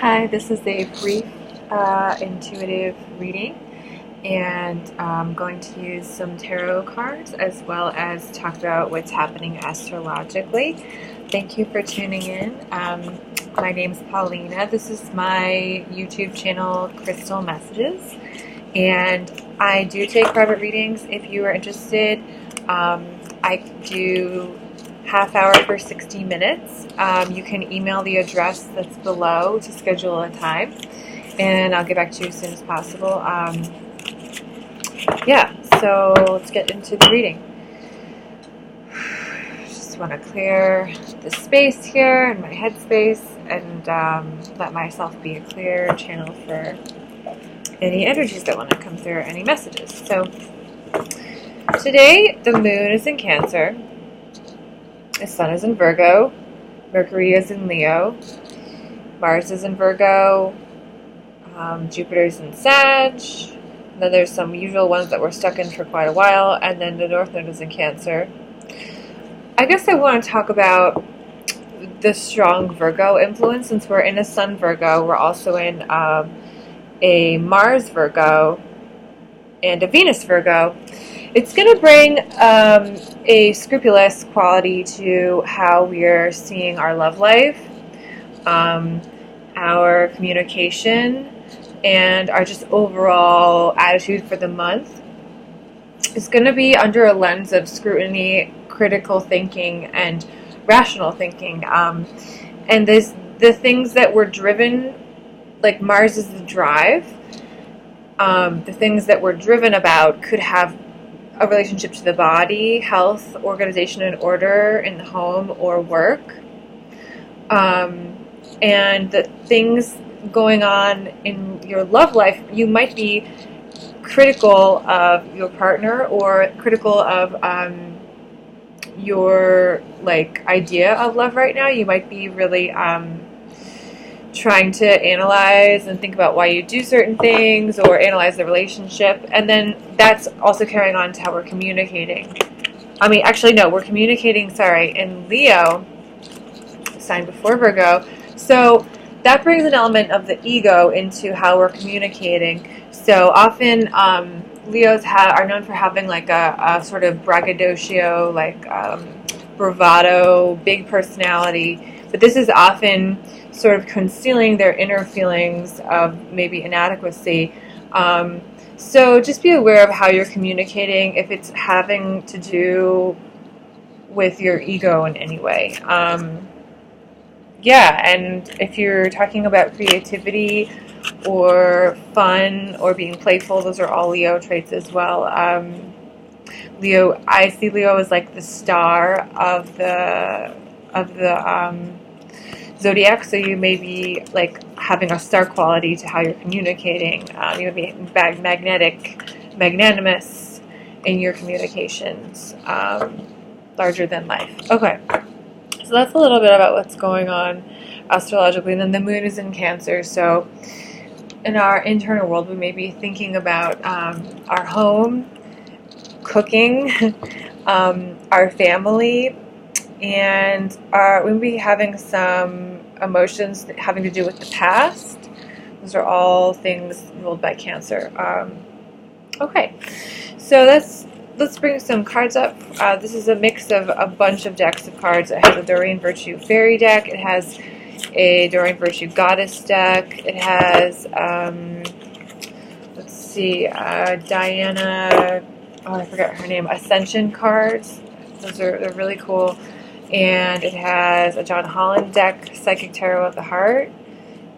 Hi, this is a brief intuitive reading, and I'm going to use some tarot cards as well as talk about what's happening astrologically. Thank you for tuning in. My name's Paulina. This is my YouTube channel, Crystal Messages, and I do take private readings if you are interested. I do half hour for 60 minutes. You can email the address that's below to schedule a time, and I'll get back to you as soon as possible. So let's get into the reading. Just want to clear the space here in my headspace and let myself be a clear channel for any energies that want to come through, any messages. So today the moon is in Cancer. The sun is in Virgo, Mercury is in Leo, Mars is in Virgo, Jupiter is in Sag, then there's some usual ones that we're stuck in for quite a while, and then the North Node is in Cancer. I guess I want to talk about the strong Virgo influence. Since we're in a Sun Virgo, we're also in a Mars Virgo and a Venus Virgo. It's going to bring a scrupulous quality to how we're seeing our love life, our communication, and our just overall attitude for the month. It's going to be under a lens of scrutiny, critical thinking, and rational thinking. And the things that we're driven, like Mars is the drive, the things that we're driven about could have a relationship to the body, health, organization, and order in the home or work. And the things going on in your love life, you might be critical of your partner or critical of your idea of love right now. You might be really trying to analyze and think about why you do certain things or analyze the relationship, and then that's also carrying on to how we're communicating. We're communicating, in Leo, sign before Virgo, so that brings an element of the ego into how we're communicating. So often Leos are known for having a sort of braggadocio, bravado, big personality, but this is often sort of concealing their inner feelings of maybe inadequacy. So just be aware of how you're communicating, if it's having to do with your ego in any way. And if you're talking about creativity or fun or being playful, those are all Leo traits as well. I see Leo as the star of the zodiac, so you may be having a star quality to how you're communicating. You may be magnanimous in your communications, larger than life. Okay, so that's a little bit about what's going on astrologically. And then the moon is in Cancer, so in our internal world, we may be thinking about our home, cooking, our family, and we'll be having some emotions having to do with the past. Those are all things ruled by Cancer. Okay, so let's bring some cards up. This is a mix of a bunch of decks of cards. It has a Doreen Virtue Fairy deck. It has a Doreen Virtue Goddess deck. It has, Diana, I forgot her name, Ascension cards. They're really cool. And it has a John Holland deck, Psychic Tarot of the Heart.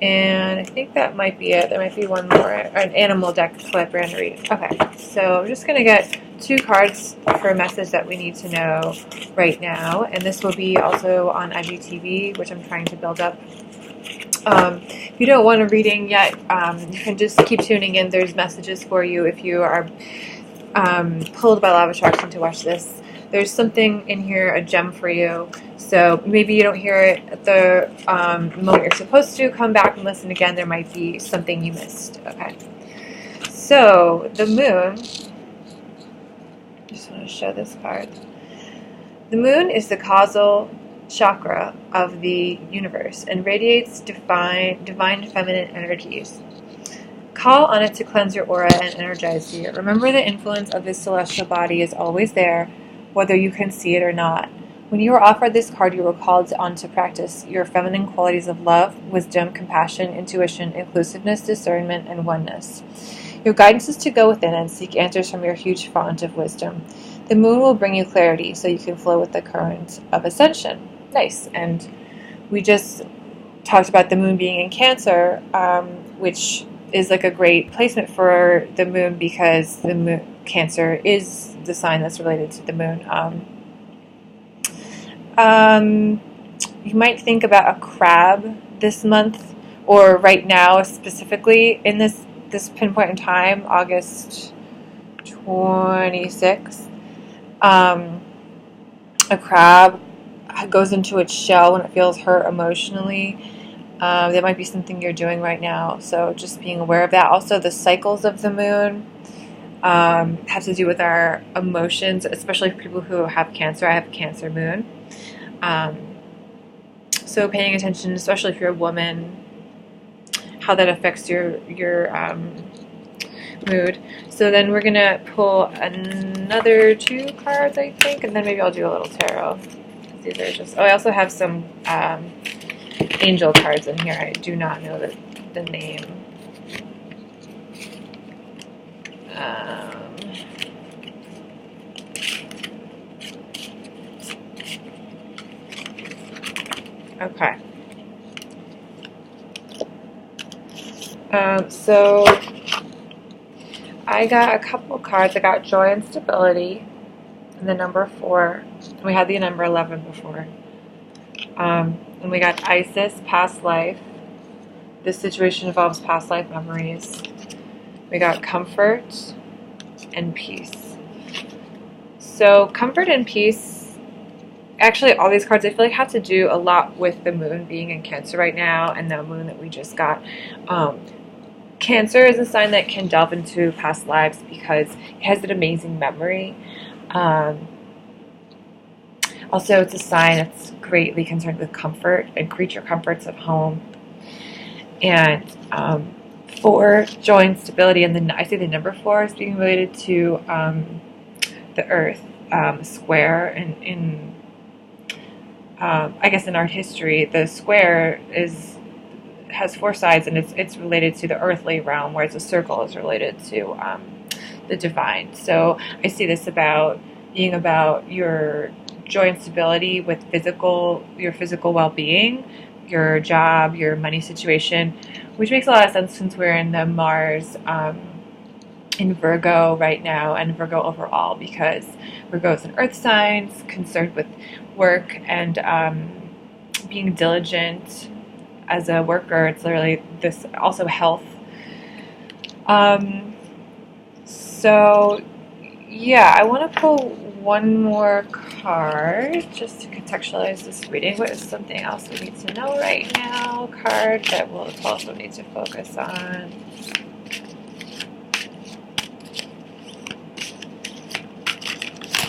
And I think that might be it. There might be one more, an animal deck flip and read. Okay, so I'm just going to get 2 cards for a message that we need to know right now. And this will be also on IGTV, which I'm trying to build up. If you don't want a reading yet, you can just keep tuning in. There's messages for you if you are pulled by law of attraction to watch this. There's something in here, a gem for you. So maybe you don't hear it at the moment you're supposed to. Come back and listen again. There might be something you missed. Okay. So the moon, just want to show this card. The moon is the causal chakra of the universe and radiates divine feminine energies. Call on it to cleanse your aura and energize you. Remember, the influence of this celestial body is always there, whether you can see it or not. When you are offered this card, you are called on to practice your feminine qualities of love, wisdom, compassion, intuition, inclusiveness, discernment, and oneness. Your guidance is to go within and seek answers from your huge font of wisdom. The moon will bring you clarity so you can flow with the current of ascension. Nice. And we just talked about the moon being in Cancer, which is like a great placement for the moon because the moon, Cancer is the sign that's related to the moon. You might think about a crab this month, or right now specifically in this pinpoint in time, August 26th. A crab goes into its shell when it feels hurt emotionally. That might be something you're doing right now, so just being aware of that. Also, the cycles of the moon have to do with our emotions, especially for people who have Cancer. I have Cancer moon. So paying attention, especially if you're a woman, how that affects your mood. So then we're going to pull another 2 cards, I think, and then maybe I'll do a little tarot. These are just, I also have some angel cards in here. I do not know the name. Okay. So I got a couple cards. I got Joy and Stability and the number 4. We had the number 11 before. And we got Isis, Past Life. This situation involves past life memories. We got Comfort and Peace. So Comfort and Peace, actually all these cards I feel like have to do a lot with the moon being in Cancer right now and the moon that we just got. Cancer is a sign that can delve into past lives because it has an amazing memory. Also, it's a sign that's greatly concerned with comfort and creature comforts of home. And for joy and stability, and I say the number 4 is being related to the Earth square. And I guess in art history, the square has 4 sides, and it's related to the earthly realm, whereas the circle is related to the divine. So I see this about being about your joy and stability with your physical well-being, your job, your money situation, which makes a lot of sense since we're in the Mars in Virgo right now, and Virgo overall, because Virgo is an earth sign concerned with work and being diligent as a worker. It's literally this, also health. So yeah, I want to pull one more card just to contextualize this reading. What is something else we need to know right now? Card that will tell us what we need to focus on.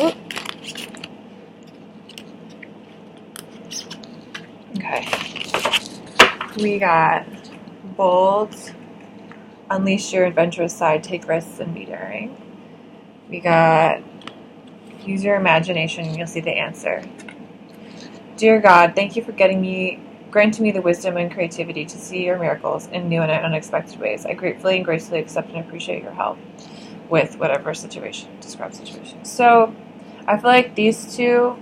Oop. Okay. We got Bold, Unleash Your Adventurous Side, Take Risks, and Be Daring. We got Use Your Imagination and You'll See the Answer. Dear God, thank you for granting me the wisdom and creativity to see your miracles in new and unexpected ways. I gratefully and gracefully accept and appreciate your help with whatever described situation. So I feel like these two,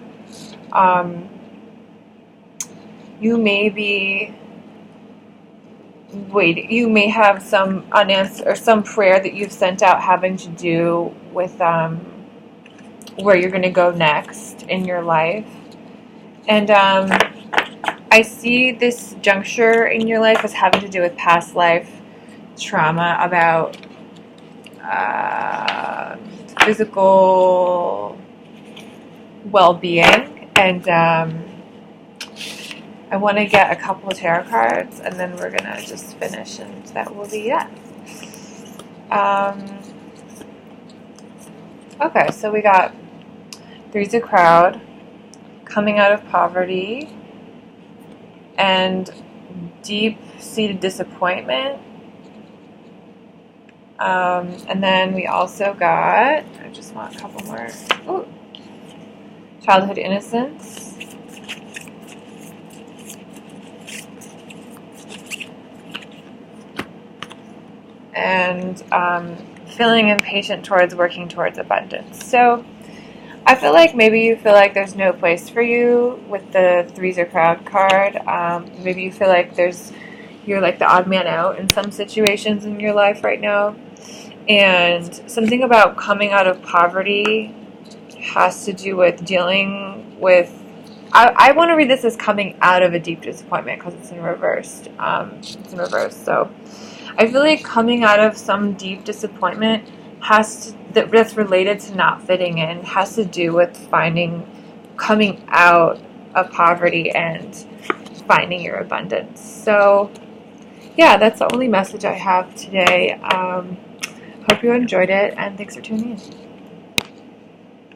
you may have some unanswered or some prayer that you've sent out having to do with where you're going to go next in your life. And I see this juncture in your life as having to do with past life trauma about physical well-being. And I want to get a couple of tarot cards, and then we're going to just finish, and that will be it. Okay, so we got Three's a Crowd, coming out of poverty, and deep-seated disappointment. And then we also got, I just want a couple more. Ooh, childhood innocence. And feeling impatient towards working towards abundance. So I feel like maybe you feel like there's no place for you with the Threes of Crown card. Maybe you feel like you're like the odd man out in some situations in your life right now. And something about coming out of poverty has to do with dealing with, I want to read this as coming out of a deep disappointment because it's in reverse. So I feel like coming out of some deep disappointment that's related to not fitting in, has to do with coming out of poverty and finding your abundance. So yeah, that's the only message I have today. Hope you enjoyed it, and thanks for tuning in.